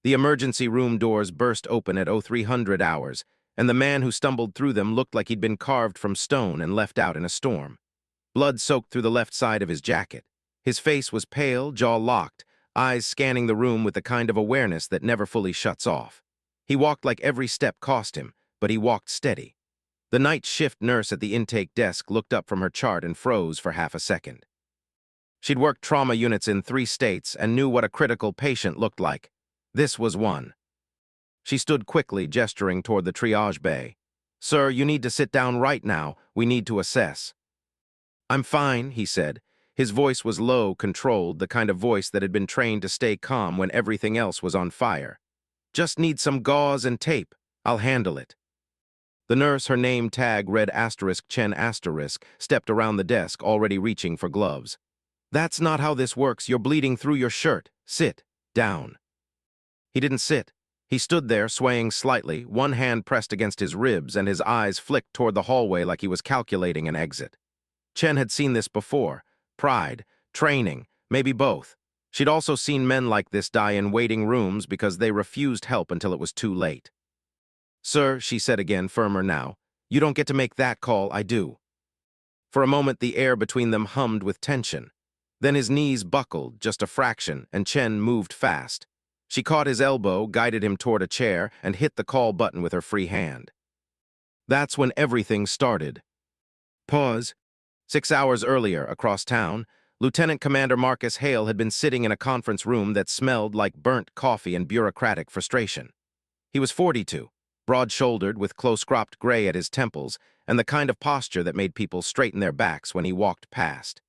The emergency room doors burst open at 0300 hours, and the man who stumbled through them looked like he'd been carved from stone and left out in a storm. Blood soaked through the left side of his jacket. His face was pale, jaw locked, eyes scanning the room with the kind of awareness that never fully shuts off. He walked like every step cost him, but he walked steady. The night shift nurse at the intake desk looked up from her chart and froze for half a second. She'd worked trauma units in 3 states and knew what a critical patient looked like. This was one. She stood quickly, gesturing toward the triage bay. "Sir, you need to sit down right now. We need to assess." "I'm fine," he said. His voice was low, controlled, the kind of voice that had been trained to stay calm when everything else was on fire. "Just need some gauze and tape. I'll handle it." The nurse, her name tag read *Chen*, stepped around the desk, already reaching for gloves. "That's not how this works. You're bleeding through your shirt. Sit down." He didn't sit. He stood there, swaying slightly, one hand pressed against his ribs, and his eyes flicked toward the hallway like he was calculating an exit. Chen had seen this before. Pride, training, maybe both. She'd also seen men like this die in waiting rooms because they refused help until it was too late. "Sir," she said again, firmer now, "you don't get to make that call, I do." For a moment, the air between them hummed with tension. Then his knees buckled, just a fraction, and Chen moved fast. She caught his elbow, guided him toward a chair, and hit the call button with her free hand. That's when everything started. Pause. 6 hours earlier, across town, Lieutenant Commander Marcus Hale had been sitting in a conference room that smelled like burnt coffee and bureaucratic frustration. He was 42, broad-shouldered with close-cropped gray at his temples, and the kind of posture that made people straighten their backs when he walked past.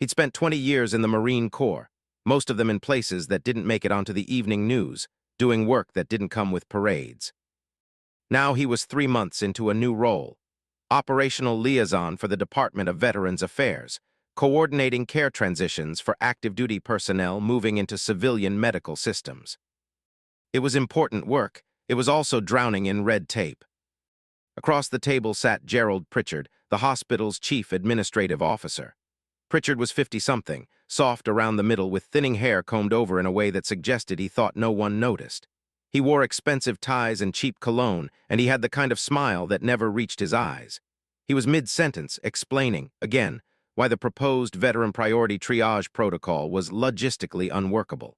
He'd spent 20 years in the Marine Corps, most of them in places that didn't make it onto the evening news, doing work that didn't come with parades. Now he was 3 months into a new role, operational liaison for the Department of Veterans Affairs, coordinating care transitions for active-duty personnel moving into civilian medical systems. It was important work. It was also drowning in red tape. Across the table sat Gerald Pritchard, the hospital's chief administrative officer. Pritchard was 50-something, soft around the middle with thinning hair combed over in a way that suggested he thought no one noticed. He wore expensive ties and cheap cologne, and he had the kind of smile that never reached his eyes. He was mid-sentence, explaining, again, why the proposed veteran priority triage protocol was logistically unworkable.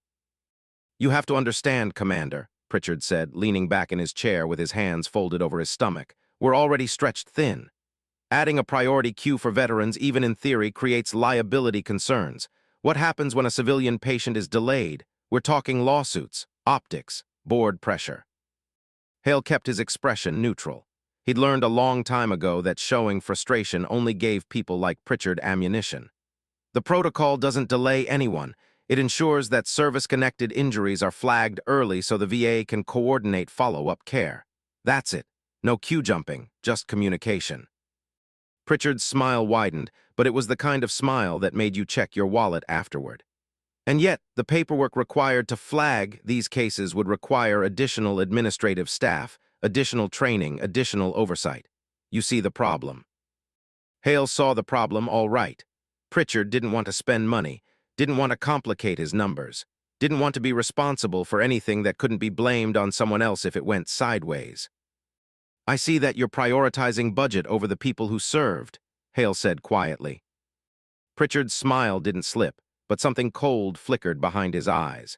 "You have to understand, Commander," Pritchard said, leaning back in his chair with his hands folded over his stomach. "We're already stretched thin. Adding a priority queue for veterans, even in theory, creates liability concerns. What happens when a civilian patient is delayed? We're talking lawsuits, optics, board pressure." Hale kept his expression neutral. He'd learned a long time ago that showing frustration only gave people like Pritchard ammunition. The protocol doesn't delay anyone. It ensures that service-connected injuries are flagged early so the VA can coordinate follow-up care. That's it. No queue jumping, just communication. Pritchard's smile widened, but it was the kind of smile that made you check your wallet afterward. And yet, the paperwork required to flag these cases would require additional administrative staff, additional training, additional oversight. You see the problem. Hale saw the problem all right. Pritchard didn't want to spend money, didn't want to complicate his numbers, didn't want to be responsible for anything that couldn't be blamed on someone else if it went sideways. "I see that you're prioritizing budget over the people who served," Hale said quietly. Pritchard's smile didn't slip, but something cold flickered behind his eyes.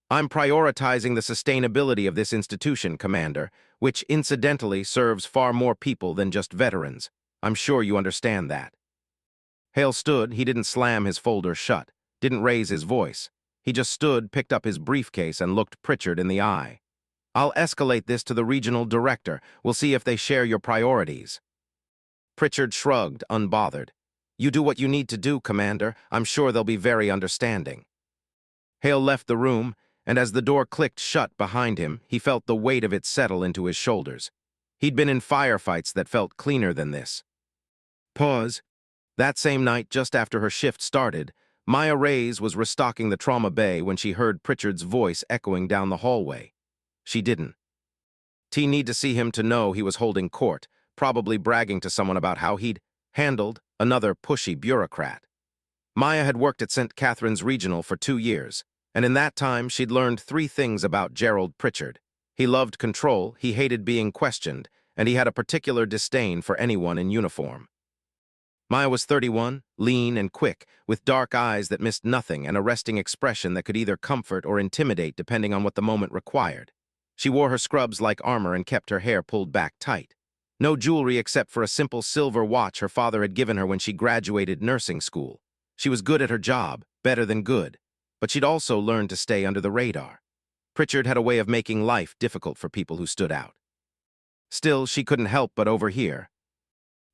"I'm prioritizing the sustainability of this institution, Commander, which incidentally serves far more people than just veterans. I'm sure you understand that." Hale stood. He didn't slam his folder shut, didn't raise his voice. He just stood, picked up his briefcase, and looked Pritchard in the eye. "I'll escalate this to the regional director. We'll see if they share your priorities." Pritchard shrugged, unbothered. "You do what you need to do, Commander. I'm sure they'll be very understanding." Hale left the room, and as the door clicked shut behind him, he felt the weight of it settle into his shoulders. He'd been in firefights that felt cleaner than this. Pause. That same night, just after her shift started, Maya Reyes was restocking the trauma bay when she heard Pritchard's voice echoing down the hallway. She didn't. T need to see him to know he was holding court, probably bragging to someone about how he'd handled another pushy bureaucrat. Maya had worked at St. Catherine's Regional for 2 years. And in that time, she'd learned 3 things about Gerald Pritchard. He loved control, he hated being questioned, and he had a particular disdain for anyone in uniform. Maya was 31, lean and quick, with dark eyes that missed nothing and a resting expression that could either comfort or intimidate depending on what the moment required. She wore her scrubs like armor and kept her hair pulled back tight. No jewelry except for a simple silver watch her father had given her when she graduated nursing school. She was good at her job, better than good, but she'd also learned to stay under the radar. Pritchard had a way of making life difficult for people who stood out. Still, she couldn't help but overhear.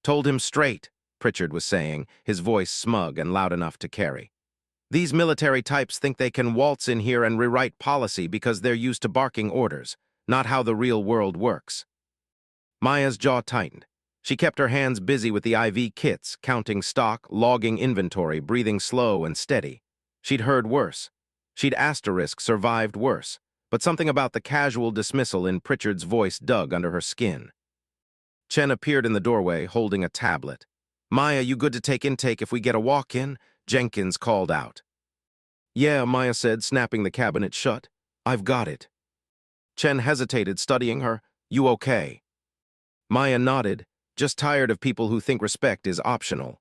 "Told him straight," Pritchard was saying, his voice smug and loud enough to carry. "These military types think they can waltz in here and rewrite policy because they're used to barking orders, not how the real world works." Maya's jaw tightened. She kept her hands busy with the IV kits, counting stock, logging inventory, breathing slow and steady. She'd heard worse. She'd survived worse, but something about the casual dismissal in Pritchard's voice dug under her skin. Chen appeared in the doorway, holding a tablet. "Maya, you good to take intake if we get a walk-in?" Jenkins called out. "Yeah," Maya said, snapping the cabinet shut. "I've got it." Chen hesitated, studying her. "You okay?" Maya nodded, just tired of people who think respect is optional.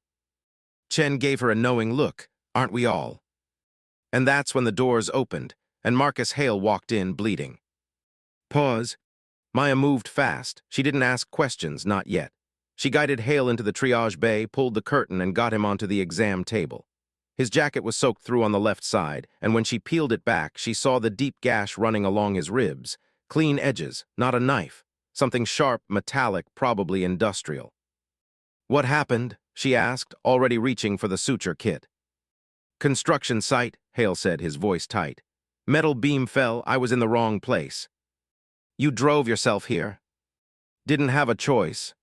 Chen gave her a knowing look. "Aren't we all?" And that's when the doors opened, and Marcus Hale walked in, bleeding. Pause. Maya moved fast. She didn't ask questions, not yet. She guided Hale into the triage bay, pulled the curtain, and got him onto the exam table. His jacket was soaked through on the left side, and when she peeled it back, she saw the deep gash running along his ribs. Clean edges, not a knife. Something sharp, metallic, probably industrial. "What happened?" she asked, already reaching for the suture kit. "Construction site," Hale said, his voice tight. "Metal beam fell, I was in the wrong place." "You drove yourself here." "Didn't have a choice."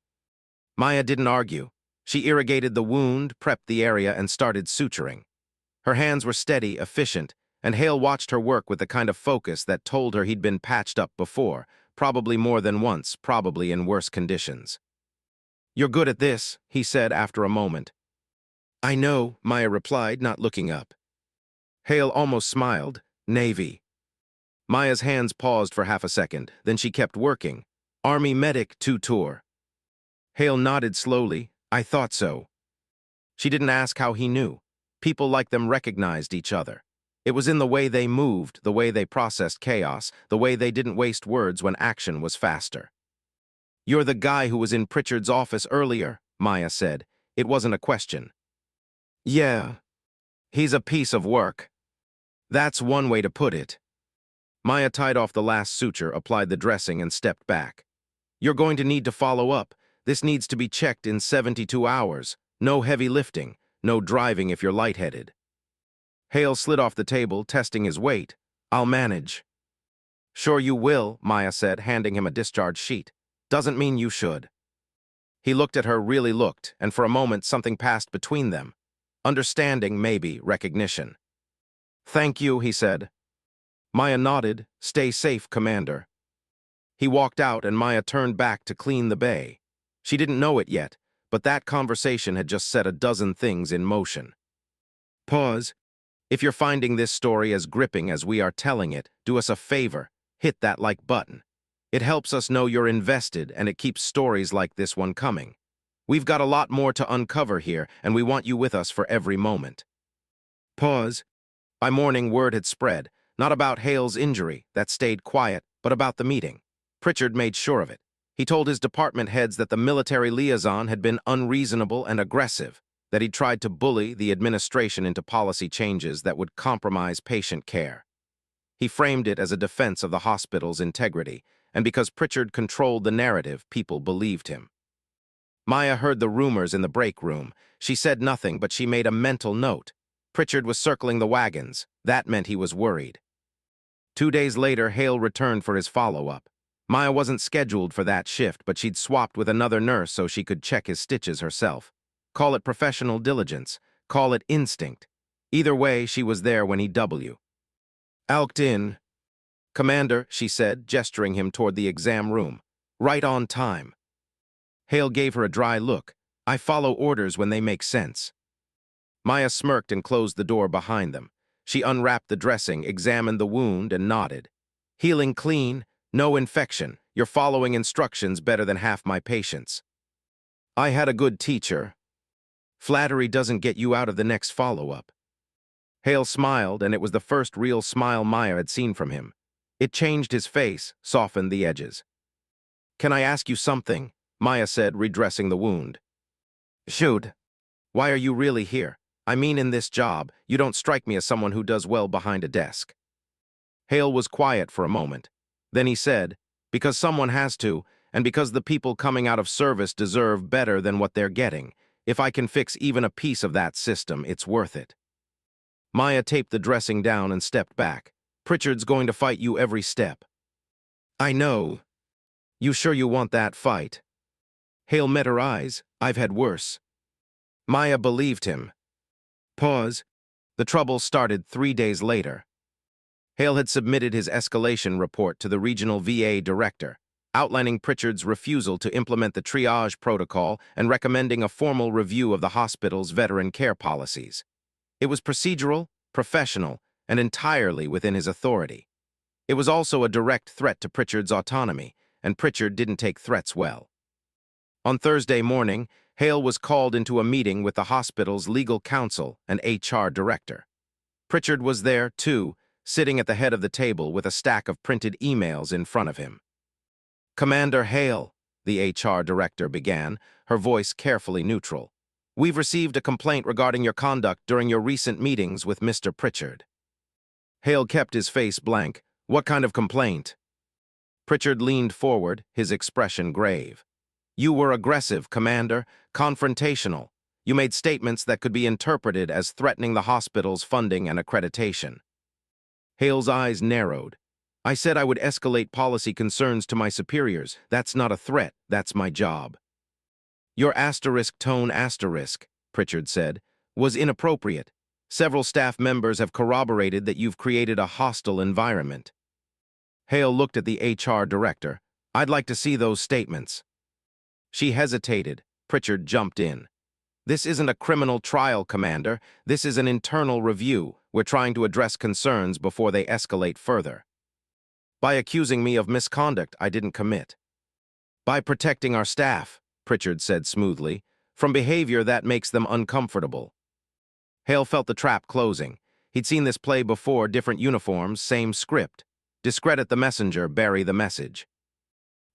Maya didn't argue. She irrigated the wound, prepped the area, and started suturing. Her hands were steady, efficient, and Hale watched her work with the kind of focus that told her he'd been patched up before, probably more than once, probably in worse conditions. "You're good at this," he said after a moment. "I know," Maya replied, not looking up. Hale almost smiled. "Navy." Maya's hands paused for half a second, then she kept working. "Army medic, 2 tour." Hale nodded slowly. "I thought so." She didn't ask how he knew. People like them recognized each other. It was in the way they moved, the way they processed chaos, the way they didn't waste words when action was faster. "You're the guy who was in Pritchard's office earlier," Maya said. It wasn't a question. "Yeah. He's a piece of work." "That's one way to put it." Maya tied off the last suture, applied the dressing, and stepped back. "You're going to need to follow up. This needs to be checked in 72 hours. No heavy lifting. No driving if you're lightheaded." Hale slid off the table, testing his weight. "I'll manage." "Sure you will," Maya said, handing him a discharge sheet. "Doesn't mean you should." He looked at her, really looked, and for a moment something passed between them. Understanding, maybe, recognition. "Thank you," he said. Maya nodded. "Stay safe, Commander." He walked out, and Maya turned back to clean the bay. She didn't know it yet, but that conversation had just set a dozen things in motion. Pause. If you're finding this story as gripping as we are telling it, do us a favor. Hit that like button. It helps us know you're invested, and it keeps stories like this one coming. We've got a lot more to uncover here, and we want you with us for every moment. Pause. By morning, word had spread, not about Hale's injury, that stayed quiet, but about the meeting. Pritchard made sure of it. He told his department heads that the military liaison had been unreasonable and aggressive, that he'd tried to bully the administration into policy changes that would compromise patient care. He framed it as a defense of the hospital's integrity, and because Pritchard controlled the narrative, people believed him. Maya heard the rumors in the break room. She said nothing, but she made a mental note. Pritchard was circling the wagons. That meant he was worried. 2 days later, Hale returned for his follow-up. Maya wasn't scheduled for that shift, but she'd swapped with another nurse so she could check his stitches herself. Call it professional diligence. Call it instinct. Either way, she was there when he "Alked in." "Commander," she said, gesturing him toward the exam room. "Right on time." Hale gave her a dry look. "I follow orders when they make sense." Maya smirked and closed the door behind them. She unwrapped the dressing, examined the wound, and nodded. Healing clean, no infection. You're following instructions better than half my patients. I had a good teacher. Flattery doesn't get you out of the next follow-up. Hale smiled, and it was the first real smile Maya had seen from him. It changed his face, softened the edges. Can I ask you something? Maya said, redressing the wound. Shoot. Why are you really here? I mean, in this job, you don't strike me as someone who does well behind a desk. Hale was quiet for a moment. Then he said, because someone has to, and because the people coming out of service deserve better than what they're getting. If I can fix even a piece of that system, it's worth it. Maya taped the dressing down and stepped back. Pritchard's going to fight you every step. I know. You sure you want that fight? Hale met her eyes. I've had worse. Maya believed him. Pause. The trouble started 3 days later. Hale had submitted his escalation report to the regional VA director, outlining Pritchard's refusal to implement the triage protocol and recommending a formal review of the hospital's veteran care policies. It was procedural, professional, and entirely within his authority. It was also a direct threat to Pritchard's autonomy, and Pritchard didn't take threats well. On Thursday morning, Hale was called into a meeting with the hospital's legal counsel and HR director. Pritchard was there, too, sitting at the head of the table with a stack of printed emails in front of him. Commander Hale, the HR director began, her voice carefully neutral. We've received a complaint regarding your conduct during your recent meetings with Mr. Pritchard. Hale kept his face blank. What kind of complaint? Pritchard leaned forward, his expression grave. You were aggressive, Commander, confrontational. You made statements that could be interpreted as threatening the hospital's funding and accreditation. Hale's eyes narrowed. I said I would escalate policy concerns to my superiors. That's not a threat, that's my job. Your *tone*, Pritchard said, was inappropriate. Several staff members have corroborated that you've created a hostile environment. Hale looked at the HR director. I'd like to see those statements. She hesitated. Pritchard jumped in. This isn't a criminal trial, Commander. This is an internal review. We're trying to address concerns before they escalate further. By accusing me of misconduct, I didn't commit. By protecting our staff, Pritchard said smoothly, from behavior that makes them uncomfortable. Hale felt the trap closing. He'd seen this play before, different uniforms, same script. Discredit the messenger, bury the message.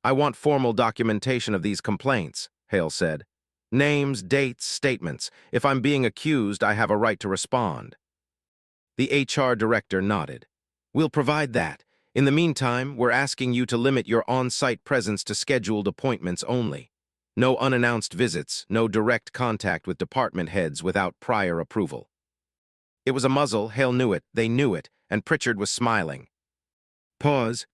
I want formal documentation of these complaints, Hale said. Names, dates, statements. If I'm being accused, I have a right to respond. The HR director nodded. We'll provide that. In the meantime, we're asking you to limit your on-site presence to scheduled appointments only. No unannounced visits, no direct contact with department heads without prior approval. It was a muzzle, Hale knew it, they knew it, and Pritchard was smiling. Pause.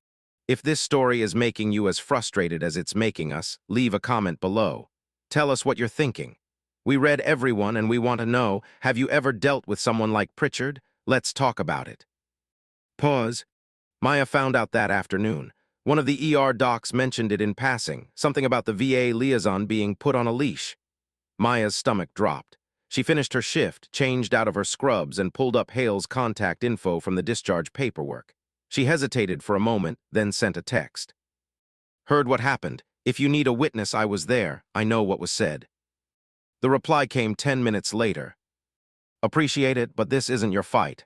If this story is making you as frustrated as it's making us, leave a comment below. Tell us what you're thinking. We read everyone and we want to know, have you ever dealt with someone like Pritchard? Let's talk about it. Pause. Maya found out that afternoon. One of the ER docs mentioned it in passing, something about the VA liaison being put on a leash. Maya's stomach dropped. She finished her shift, changed out of her scrubs, and pulled up Hale's contact info from the discharge paperwork. She hesitated for a moment, then sent a text. Heard what happened. If you need a witness, I was there. I know what was said. The reply came 10 minutes later. Appreciate it, but this isn't your fight.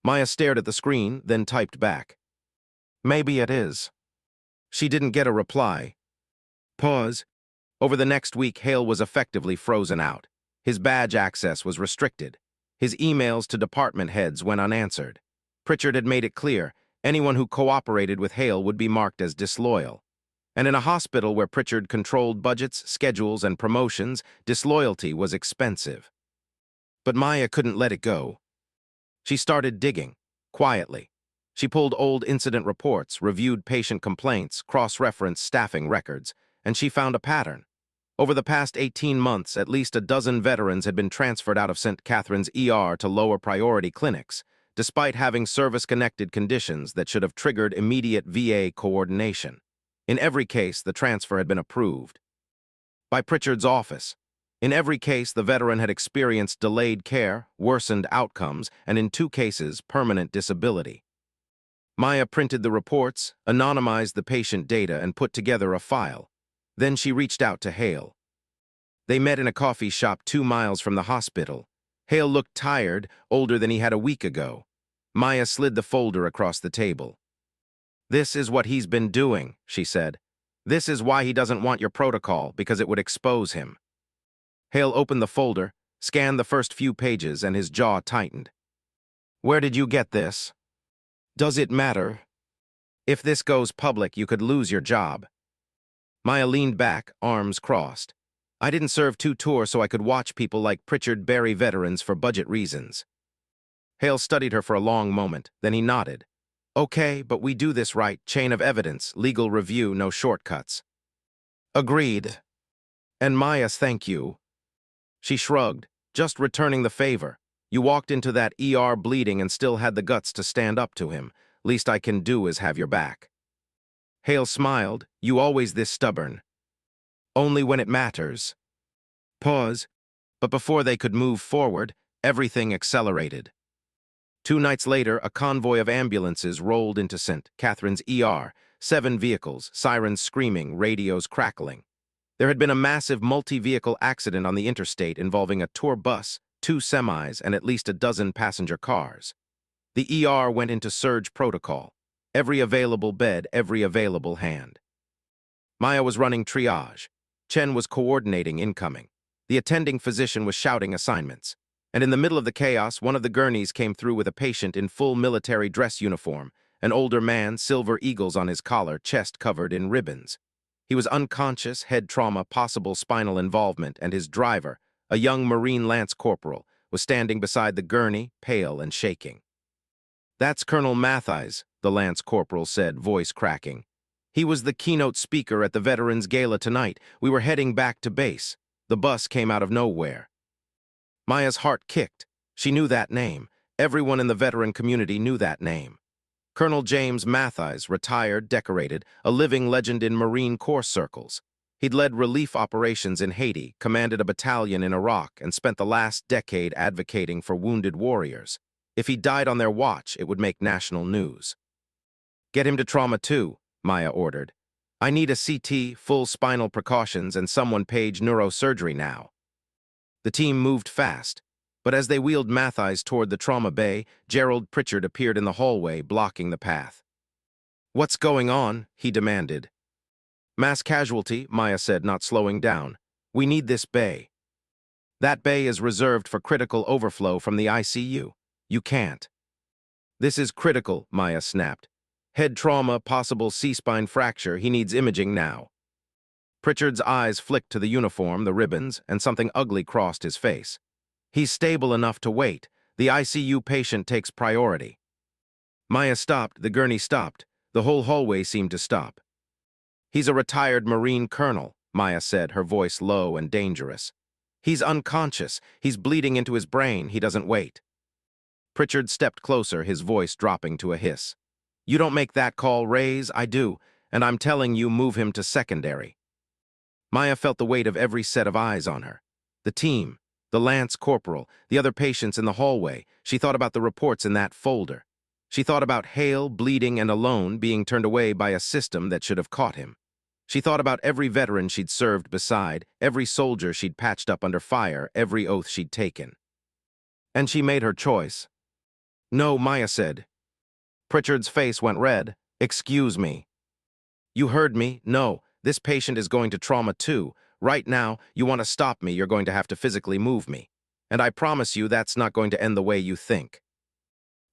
Maya stared at the screen, then typed back. Maybe it is. She didn't get a reply. Pause. Over the next week, Hale was effectively frozen out. His badge access was restricted. His emails to department heads went unanswered. Pritchard had made it clear, anyone who cooperated with Hale would be marked as disloyal. And in a hospital where Pritchard controlled budgets, schedules, and promotions, disloyalty was expensive. But Maya couldn't let it go. She started digging, quietly. She pulled old incident reports, reviewed patient complaints, cross-referenced staffing records, and she found a pattern. Over the past 18 months, at least a dozen veterans had been transferred out of St. Catherine's ER to lower-priority clinics, despite having service-connected conditions that should have triggered immediate VA coordination. In every case, the transfer had been approved by Pritchard's office. In every case, the veteran had experienced delayed care, worsened outcomes, and in 2 cases, permanent disability. Maya printed the reports, anonymized the patient data, and put together a file. Then she reached out to Hale. They met in a coffee shop 2 miles from the hospital. Hale looked tired, older than he had a week ago. Maya slid the folder across the table. "This is what he's been doing," she said. "This is why he doesn't want your protocol, because it would expose him." Hale opened the folder, scanned the first few pages, and his jaw tightened. "Where did you get this?" "Does it matter? If this goes public, you could lose your job." Maya leaned back, arms crossed. "I didn't serve 2 tours so I could watch people like Pritchard bury veterans for budget reasons." Hale studied her for a long moment, then he nodded. "Okay, but we do this right, chain of evidence, legal review, no shortcuts." "Agreed." "And Maya, thank you." She shrugged, "Just returning the favor. You walked into that ER bleeding and still had the guts to stand up to him. Least I can do is have your back." Hale smiled. "You always this stubborn." "Only when it matters." Pause. But before they could move forward, everything accelerated. 2 nights later, a convoy of ambulances rolled into St. Catherine's ER, 7 vehicles, sirens screaming, radios crackling. There had been a massive multi-vehicle accident on the interstate involving a tour bus, 2 semis, and at least a dozen passenger cars. The ER went into surge protocol. Every available bed, every available hand. Maya was running triage. Chen was coordinating incoming. The attending physician was shouting assignments. And in the middle of the chaos, one of the gurneys came through with a patient in full military dress uniform, an older man, silver eagles on his collar, chest covered in ribbons. He was unconscious, head trauma, possible spinal involvement, and his driver, a young Marine Lance Corporal, was standing beside the gurney, pale and shaking. "That's Colonel Mathies," the Lance Corporal said, voice cracking. "He was the keynote speaker at the Veterans Gala tonight. We were heading back to base. The bus came out of nowhere." Maya's heart kicked. She knew that name. Everyone in the veteran community knew that name. Colonel James Mathies, retired, decorated, a living legend in Marine Corps circles. He'd led relief operations in Haiti, commanded a battalion in Iraq, and spent the last decade advocating for wounded warriors. If he died on their watch, it would make national news. "Get him to Trauma 2, Maya ordered. "I need a CT, full spinal precautions, and someone page neurosurgery now." The team moved fast, but as they wheeled Mathies toward the trauma bay, Gerald Pritchard appeared in the hallway, blocking the path. "What's going on?" he demanded. "Mass casualty," Maya said, not slowing down. "We need this bay." "That bay is reserved for critical overflow from the ICU. You can't." "This is critical," Maya snapped. "Head trauma, possible C-spine fracture. He needs imaging now." Pritchard's eyes flicked to the uniform, the ribbons, and something ugly crossed his face. "He's stable enough to wait. The ICU patient takes priority." Maya stopped, the gurney stopped. The whole hallway seemed to stop. "He's a retired Marine colonel," Maya said, her voice low and dangerous. "He's unconscious. He's bleeding into his brain. He doesn't wait." Pritchard stepped closer, his voice dropping to a hiss. "You don't make that call, Rays. I do, and I'm telling you, move him to secondary." Maya felt the weight of every set of eyes on her. The team, the Lance Corporal, the other patients in the hallway. She thought about the reports in that folder. She thought about Hale, bleeding and alone, being turned away by a system that should have caught him. She thought about every veteran she'd served beside, every soldier she'd patched up under fire, every oath she'd taken. And she made her choice. "No," Maya said. Pritchard's face went red. "Excuse me." "You heard me. No. This patient is going to Trauma 2. Right now, you want to stop me, you're going to have to physically move me. And I promise you that's not going to end the way you think."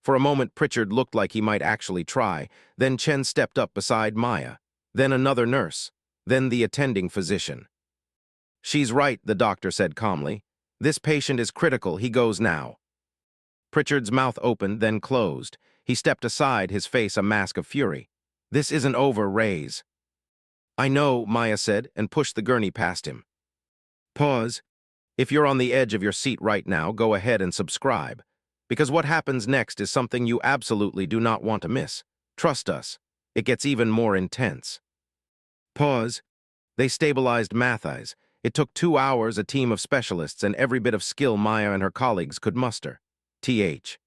For a moment, Pritchard looked like he might actually try. Then Chen stepped up beside Maya. Then another nurse. Then the attending physician. "She's right," the doctor said calmly. "This patient is critical. He goes now." Pritchard's mouth opened, then closed. He stepped aside, his face a mask of fury. "This isn't over, Rays." "I know," Maya said, and pushed the gurney past him. Pause. If you're on the edge of your seat right now, go ahead and subscribe. Because what happens next is something you absolutely do not want to miss. Trust us. It gets even more intense. Pause. They stabilized Mathies. It took 2 hours, a team of specialists, and every bit of skill Maya and her colleagues could muster. Th.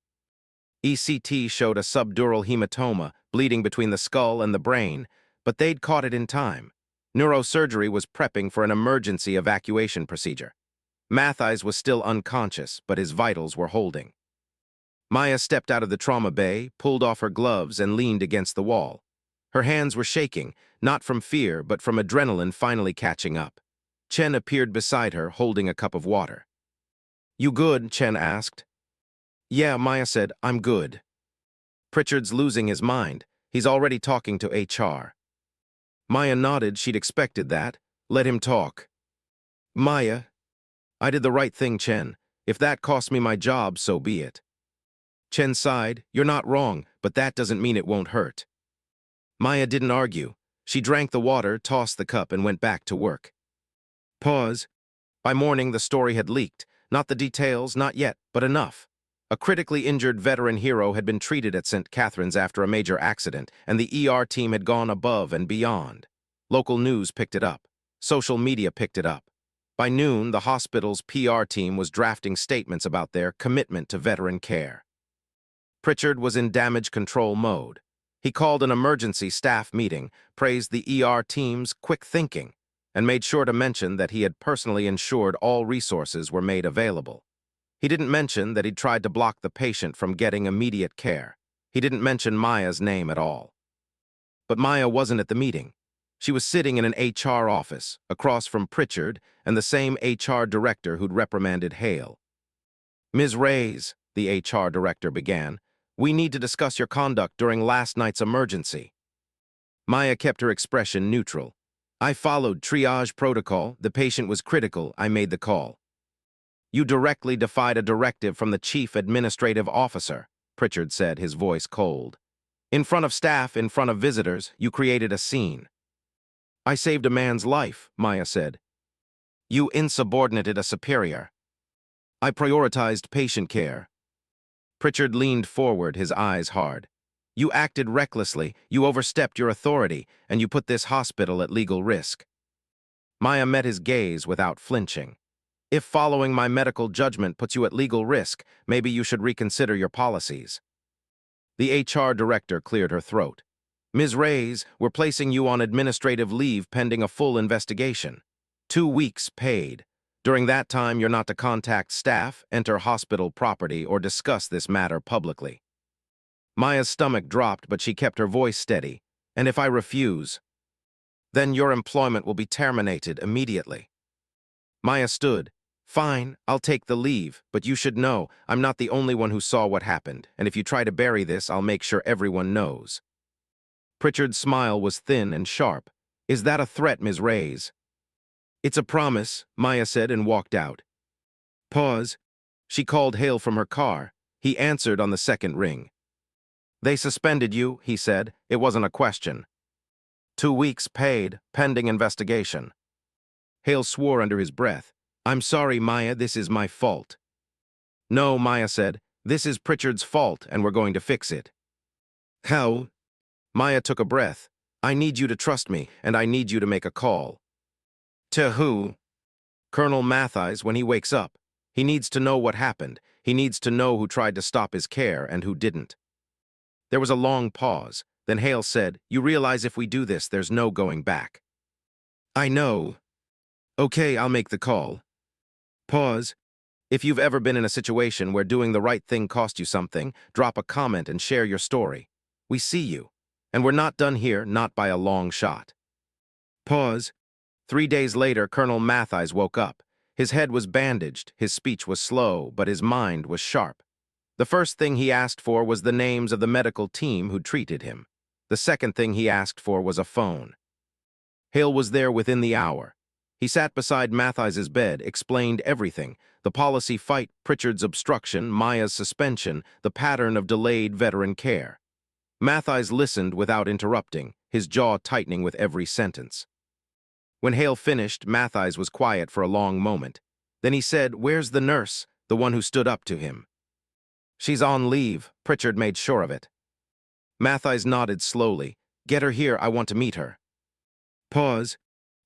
ECT showed a subdural hematoma, bleeding between the skull and the brain, but they'd caught it in time. Neurosurgery was prepping for an emergency evacuation procedure. Matthijs was still unconscious, but his vitals were holding. Maya stepped out of the trauma bay, pulled off her gloves, and leaned against the wall. Her hands were shaking, not from fear, but from adrenaline finally catching up. Chen appeared beside her, holding a cup of water. "You good?" Chen asked. "Yeah," Maya said, "I'm good." "Pritchard's losing his mind. He's already talking to HR." Maya nodded. She'd expected that. "Let him talk." "Maya, I did the right thing, Chen. If that cost me my job, so be it." Chen sighed. "You're not wrong, but that doesn't mean it won't hurt." Maya didn't argue. She drank the water, tossed the cup, and went back to work. Pause. By morning, the story had leaked. Not the details, not yet, but enough. A critically injured veteran hero had been treated at St. Catherine's after a major accident, and the ER team had gone above and beyond. Local news picked it up. Social media picked it up. By noon, the hospital's PR team was drafting statements about their commitment to veteran care. Pritchard was in damage control mode. He called an emergency staff meeting, praised the ER team's quick thinking, and made sure to mention that he had personally ensured all resources were made available. He didn't mention that he'd tried to block the patient from getting immediate care. He didn't mention Maya's name at all. But Maya wasn't at the meeting. She was sitting in an HR office, across from Pritchard and the same HR director who'd reprimanded Hale. "Ms. Reyes," the HR director began, "we need to discuss your conduct during last night's emergency." Maya kept her expression neutral. "I followed triage protocol. The patient was critical. I made the call." "You directly defied a directive from the chief administrative officer," Pritchard said, his voice cold. "In front of staff, in front of visitors, you created a scene." "I saved a man's life," Maya said. "You insubordinated a superior." "I prioritized patient care." Pritchard leaned forward, his eyes hard. "You acted recklessly, you overstepped your authority, and you put this hospital at legal risk." Maya met his gaze without flinching. "If following my medical judgment puts you at legal risk, maybe you should reconsider your policies." The HR director cleared her throat. "Ms. Reyes, we're placing you on administrative leave pending a full investigation. 2 weeks paid. During that time, you're not to contact staff, enter hospital property, or discuss this matter publicly." Maya's stomach dropped, but she kept her voice steady. "And if I refuse, then your employment will be terminated immediately." Maya stood. "Fine, I'll take the leave, but you should know I'm not the only one who saw what happened, and if you try to bury this, I'll make sure everyone knows." Pritchard's smile was thin and sharp. "Is that a threat, Ms. Reyes?" "It's a promise," Maya said and walked out. Pause. She called Hale from her car. He answered on the second ring. "They suspended you," he said. "It wasn't a question." 2 weeks paid, pending investigation." Hale swore under his breath. "I'm sorry, Maya, this is my fault." "No," Maya said. "This is Pritchard's fault, and we're going to fix it." "How?" Maya took a breath. "I need you to trust me, and I need you to make a call." "To who?" "Colonel Matthijs, when he wakes up. He needs to know what happened. He needs to know who tried to stop his care and who didn't." There was a long pause. Then Hale said, "You realize if we do this, there's no going back." "I know." "Okay, I'll make the call." Pause. If you've ever been in a situation where doing the right thing cost you something, drop a comment and share your story. We see you. And we're not done here, not by a long shot. Pause. 3 days later, Colonel Matthijs woke up. His head was bandaged, his speech was slow, but his mind was sharp. The first thing he asked for was the names of the medical team who treated him. The second thing he asked for was a phone. Hale was there within the hour. He sat beside Matthijs's bed, explained everything: the policy fight, Pritchard's obstruction, Maya's suspension, the pattern of delayed veteran care. Matthijs listened without interrupting, his jaw tightening with every sentence. When Hale finished, Matthijs was quiet for a long moment. Then he said, "Where's the nurse?" the one who stood up to him. "She's on leave," Pritchard made sure of it. Matthijs nodded slowly. "Get her here, I want to meet her." Pause.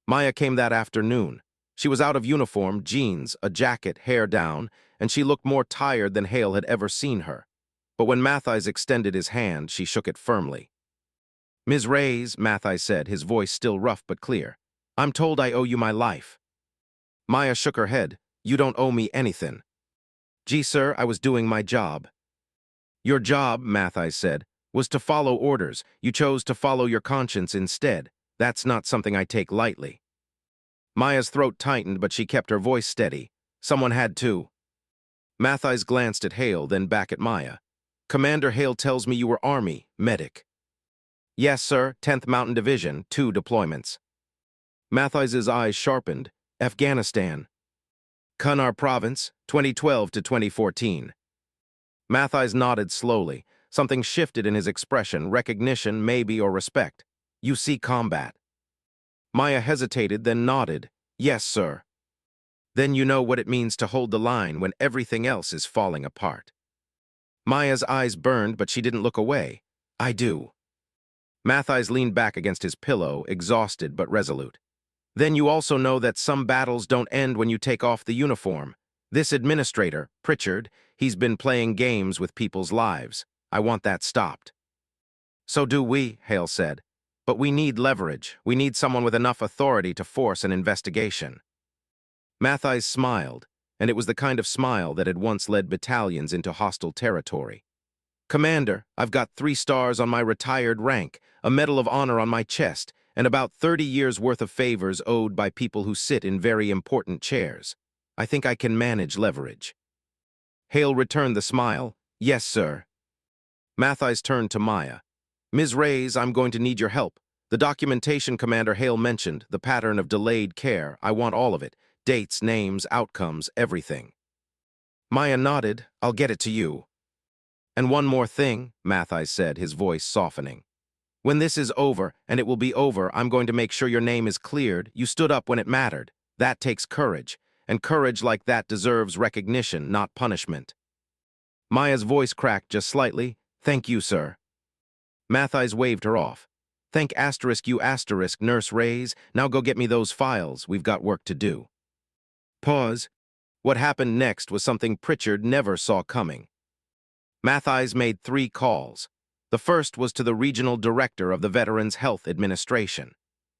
Maya came that afternoon. She was out of uniform, jeans, a jacket, hair down, and she looked more tired than Hale had ever seen her. But when Matthijs extended his hand, she shook it firmly. "Ms. Reyes," Matthijs said, his voice still rough but clear, "I'm told I owe you my life." Maya shook her head. "You don't owe me anything." "Gee, sir, I was doing my job." "Your job," Matthijs said, "was to follow orders. You chose to follow your conscience instead. That's not something I take lightly." Maya's throat tightened, but she kept her voice steady. "Someone had to." Matthijs glanced at Hale, then back at Maya. "Commander Hale tells me you were Army, medic." "Yes, sir, 10th Mountain Division, 2 deployments." Matthijs's eyes sharpened. "Afghanistan." "Kunar Province, 2012 to 2014. Matthijs nodded slowly. Something shifted in his expression, recognition, maybe, or respect. "You see combat." Maya hesitated, then nodded. "Yes, sir." "Then you know what it means to hold the line when everything else is falling apart." Maya's eyes burned, but she didn't look away. "I do." Matthijs leaned back against his pillow, exhausted but resolute. "Then you also know that some battles don't end when you take off the uniform. This administrator, Pritchard, he's been playing games with people's lives. I want that stopped." "So do we," Hale said. "But we need leverage. We need someone with enough authority to force an investigation." Matthijs smiled, and it was the kind of smile that had once led battalions into hostile territory. "Commander, I've got 3 stars on my retired rank, a Medal of Honor on my chest, and about 30 years' worth of favors owed by people who sit in very important chairs. I think I can manage leverage." Hale returned the smile. "Yes, sir." Matthijs turned to Maya. "Ms. Reyes, I'm going to need your help. The documentation Commander Hale mentioned, the pattern of delayed care, I want all of it. Dates, names, outcomes, everything." Maya nodded. "I'll get it to you." "And one more thing," Matthijs said, his voice softening. "When this is over, and it will be over, I'm going to make sure your name is cleared. You stood up when it mattered. That takes courage, and courage like that deserves recognition, not punishment." Maya's voice cracked just slightly. "Thank you, sir." Matthijs waved her off. "Thank you, Nurse Reyes. Now go get me those files. We've got work to do." Pause. What happened next was something Pritchard never saw coming. Matthijs made 3 calls. The first was to the regional director of the Veterans Health Administration.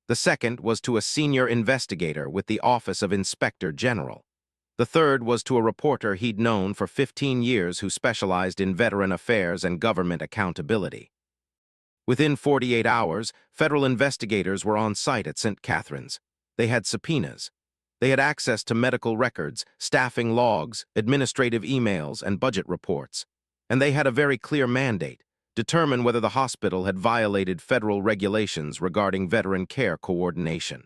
The second was to a senior investigator with the Office of Inspector General. The third was to a reporter he'd known for 15 years who specialized in veteran affairs and government accountability. Within 48 hours, federal investigators were on site at St. Catharines. They had subpoenas. They had access to medical records, staffing logs, administrative emails, and budget reports. And they had a very clear mandate: determine whether the hospital had violated federal regulations regarding veteran care coordination.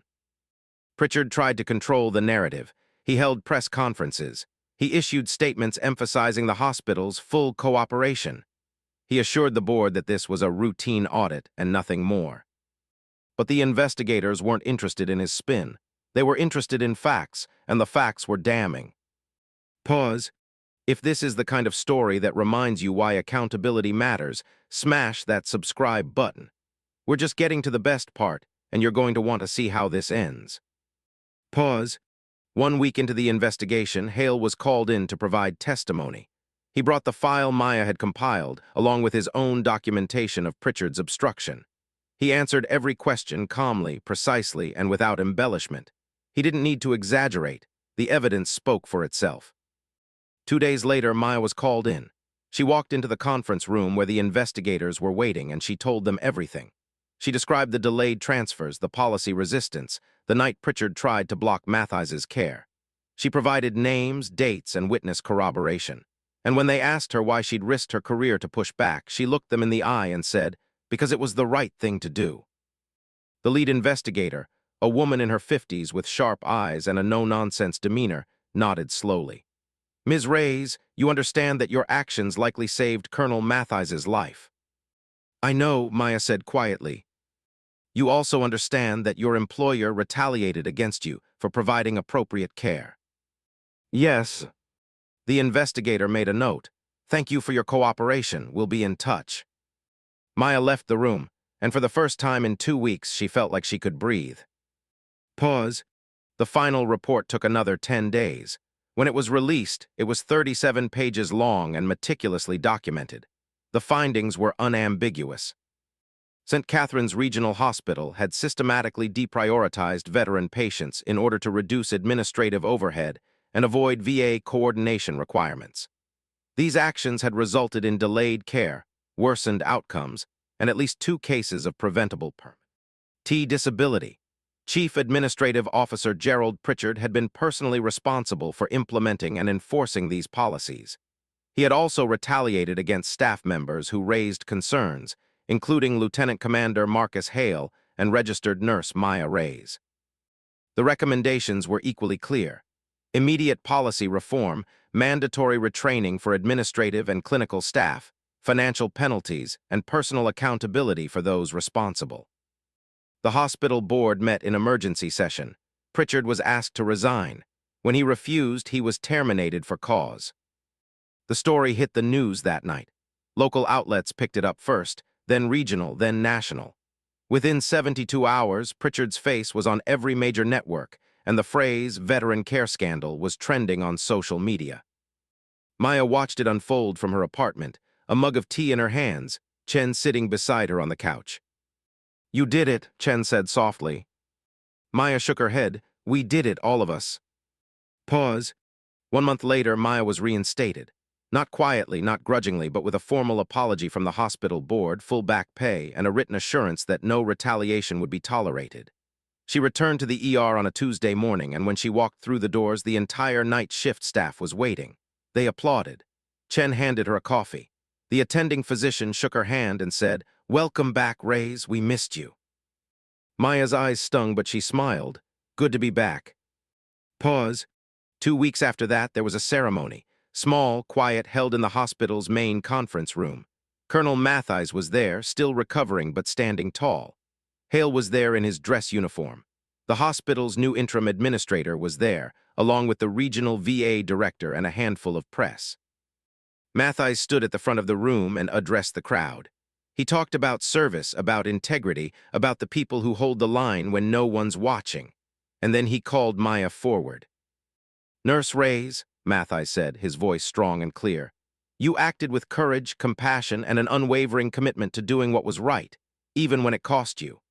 Pritchard tried to control the narrative. He held press conferences. He issued statements emphasizing the hospital's full cooperation. He assured the board that this was a routine audit and nothing more. But the investigators weren't interested in his spin. They were interested in facts, and the facts were damning. Pause. If this is the kind of story that reminds you why accountability matters, smash that subscribe button. We're just getting to the best part, and you're going to want to see how this ends. Pause. 1 week into the investigation, Hale was called in to provide testimony. He brought the file Maya had compiled, along with his own documentation of Pritchard's obstruction. He answered every question calmly, precisely, and without embellishment. He didn't need to exaggerate. The evidence spoke for itself. 2 days later, Maya was called in. She walked into the conference room where the investigators were waiting, and she told them everything. She described the delayed transfers, the policy resistance, the night Pritchard tried to block Matthijs's care. She provided names, dates, and witness corroboration. And when they asked her why she'd risked her career to push back, she looked them in the eye and said, "Because it was the right thing to do." The lead investigator, a woman in her 50s with sharp eyes and a no-nonsense demeanor, nodded slowly. "Ms. Reyes, you understand that your actions likely saved Colonel Matthijs's life." "I know," Maya said quietly. "You also understand that your employer retaliated against you for providing appropriate care." "Yes." The investigator made a note. "Thank you for your cooperation. We'll be in touch." Maya left the room, and for the first time in 2 weeks, she felt like she could breathe. Pause. The final report took another 10 days. When it was released, it was 37 pages long and meticulously documented. The findings were unambiguous. St. Catherine's Regional Hospital had systematically deprioritized veteran patients in order to reduce administrative overhead and avoid VA coordination requirements. These actions had resulted in delayed care, worsened outcomes, and at least 2 cases of preventable permanent disability. Chief Administrative Officer Gerald Pritchard had been personally responsible for implementing and enforcing these policies. He had also retaliated against staff members who raised concerns, including Lieutenant Commander Marcus Hale and registered nurse Maya Reyes. The recommendations were equally clear: immediate policy reform, mandatory retraining for administrative and clinical staff, financial penalties, and personal accountability for those responsible. The hospital board met in emergency session. Pritchard was asked to resign. When he refused, he was terminated for cause. The story hit the news that night. Local outlets picked it up first, then regional, then national. Within 72 hours, Pritchard's face was on every major network, and the phrase "veteran care scandal" was trending on social media. Maya watched it unfold from her apartment, a mug of tea in her hands, Chen sitting beside her on the couch. "You did it," Chen said softly. Maya shook her head. "We did it, all of us." Pause. 1 month later, Maya was reinstated. Not quietly, not grudgingly, but with a formal apology from the hospital board, full back pay, and a written assurance that no retaliation would be tolerated. She returned to the ER on a Tuesday morning, and when she walked through the doors, the entire night shift staff was waiting. They applauded. Chen handed her a coffee. The attending physician shook her hand and said, "Welcome back, Reyes, we missed you." Maya's eyes stung, but she smiled. "Good to be back." Pause. 2 weeks after that, there was a ceremony. Small, quiet, held in the hospital's main conference room. Colonel Matthijs was there, still recovering but standing tall. Hale was there in his dress uniform. The hospital's new interim administrator was there, along with the regional VA director and a handful of press. Matthijs stood at the front of the room and addressed the crowd. He talked about service, about integrity, about the people who hold the line when no one's watching. And then he called Maya forward. "Nurse Reyes," Matthijs said, his voice strong and clear, "you acted with courage, compassion, and an unwavering commitment to doing what was right, even when it cost you.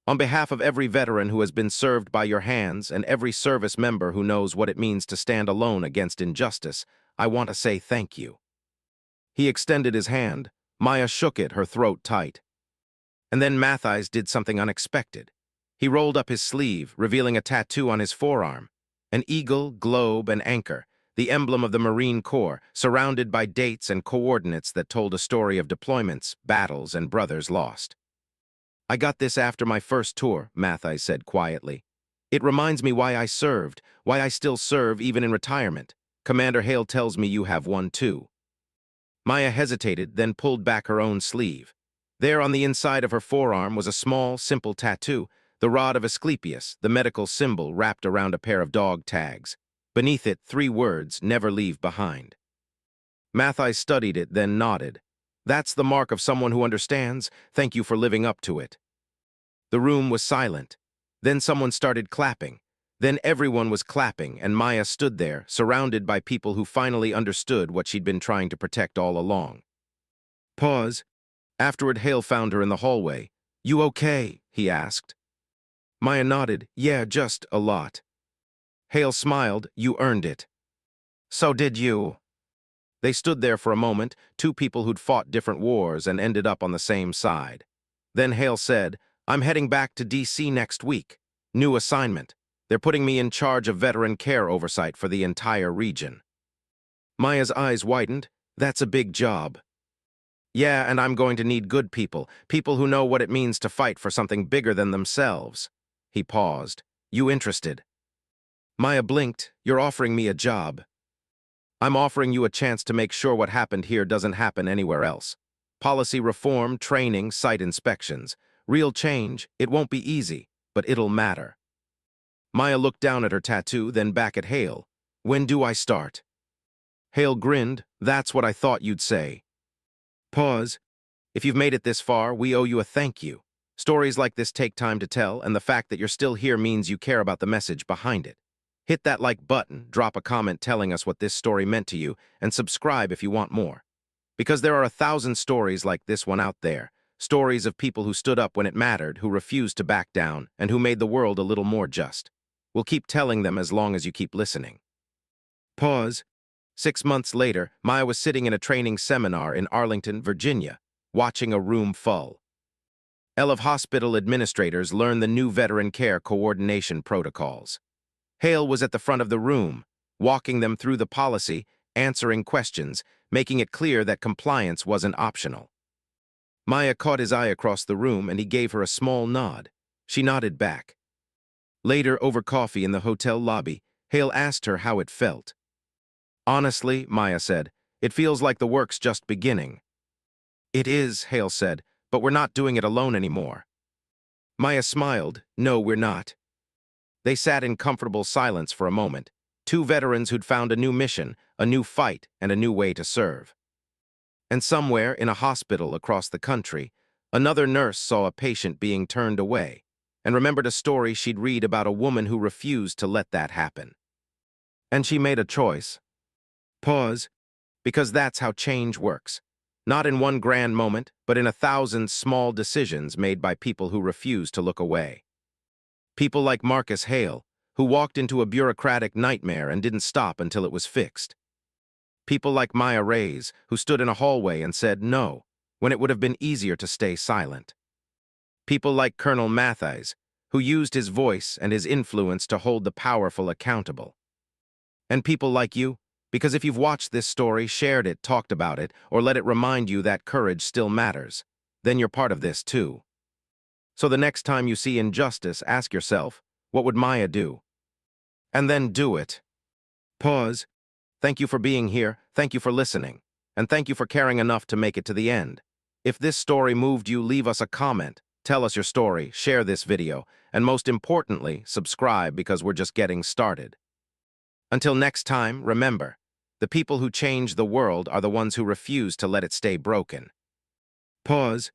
On behalf of every veteran who has been served by your hands and every service member who knows what it means to stand alone against injustice, I want to say thank you." He extended his hand. Maya shook it, her throat tight. And then Matthijs did something unexpected. He rolled up his sleeve, revealing a tattoo on his forearm. An eagle, globe, and anchor, the emblem of the Marine Corps, surrounded by dates and coordinates that told a story of deployments, battles, and brothers lost. "I got this after my first tour," Matthijs said quietly. "It reminds me why I served, why I still serve even in retirement. Commander Hale tells me you have one too." Maya hesitated, then pulled back her own sleeve. There on the inside of her forearm was a small, simple tattoo, the rod of Asclepius, the medical symbol wrapped around a pair of dog tags. Beneath it, 3 words, "Never leave behind." Matthijs studied it, then nodded. "That's the mark of someone who understands. Thank you for living up to it." The room was silent. Then someone started clapping. Then everyone was clapping, and Maya stood there, surrounded by people who finally understood what she'd been trying to protect all along. Pause. Afterward, Hale found her in the hallway. "You okay?" he asked. Maya nodded. "Yeah, just a lot." Hale smiled. "You earned it." "So did you." They stood there for a moment, 2 people who'd fought different wars and ended up on the same side. Then Hale said, "I'm heading back to DC next week. New assignment. They're putting me in charge of veteran care oversight for the entire region." Maya's eyes widened. "That's a big job." "Yeah, and I'm going to need good people, people who know what it means to fight for something bigger than themselves." He paused. "You interested?" Maya blinked. "You're offering me a job." "I'm offering you a chance to make sure what happened here doesn't happen anywhere else. Policy reform, training, site inspections. Real change. It won't be easy, but it'll matter." Maya looked down at her tattoo, then back at Hale. "When do I start?" Hale grinned. "That's what I thought you'd say." Pause. "If you've made it this far, we owe you a thank you. Stories like this take time to tell, and the fact that you're still here means you care about the message behind it. Hit that like button, drop a comment telling us what this story meant to you, and subscribe if you want more. Because there are 1,000 stories like this one out there, stories of people who stood up when it mattered, who refused to back down, and who made the world a little more just. We'll keep telling them as long as you keep listening. Pause. 6 months later, Maya was sitting in a training seminar in Arlington, Virginia, watching a room full of hospital administrators learn the new veteran care coordination protocols. Hale was at the front of the room, walking them through the policy, answering questions, making it clear that compliance wasn't optional. Maya caught his eye across the room and he gave her a small nod. She nodded back. Later, over coffee in the hotel lobby, Hale asked her how it felt. Honestly, Maya said, it feels like the work's just beginning. It is, Hale said, but we're not doing it alone anymore. Maya smiled. No, we're not. They sat in comfortable silence for a moment, two veterans who'd found a new mission, a new fight, and a new way to serve. And somewhere in a hospital across the country, another nurse saw a patient being turned away and remembered a story she'd read about a woman who refused to let that happen. And she made a choice. Pause, because that's how change works. Not in one grand moment, but in 1,000 small decisions made by people who refuse to look away. People like Marcus Hale, who walked into a bureaucratic nightmare and didn't stop until it was fixed. People like Maya Reyes, who stood in a hallway and said no, when it would have been easier to stay silent. People like Colonel Matthews, who used his voice and his influence to hold the powerful accountable. And people like you, because if you've watched this story, shared it, talked about it, or let it remind you that courage still matters, then you're part of this too. So the next time you see injustice, ask yourself, what would Maya do? And then do it. Pause. Thank you for being here, thank you for listening, and thank you for caring enough to make it to the end. If this story moved you, leave us a comment, tell us your story, share this video, and most importantly, subscribe because we're just getting started. Until next time, remember, the people who change the world are the ones who refuse to let it stay broken. Pause.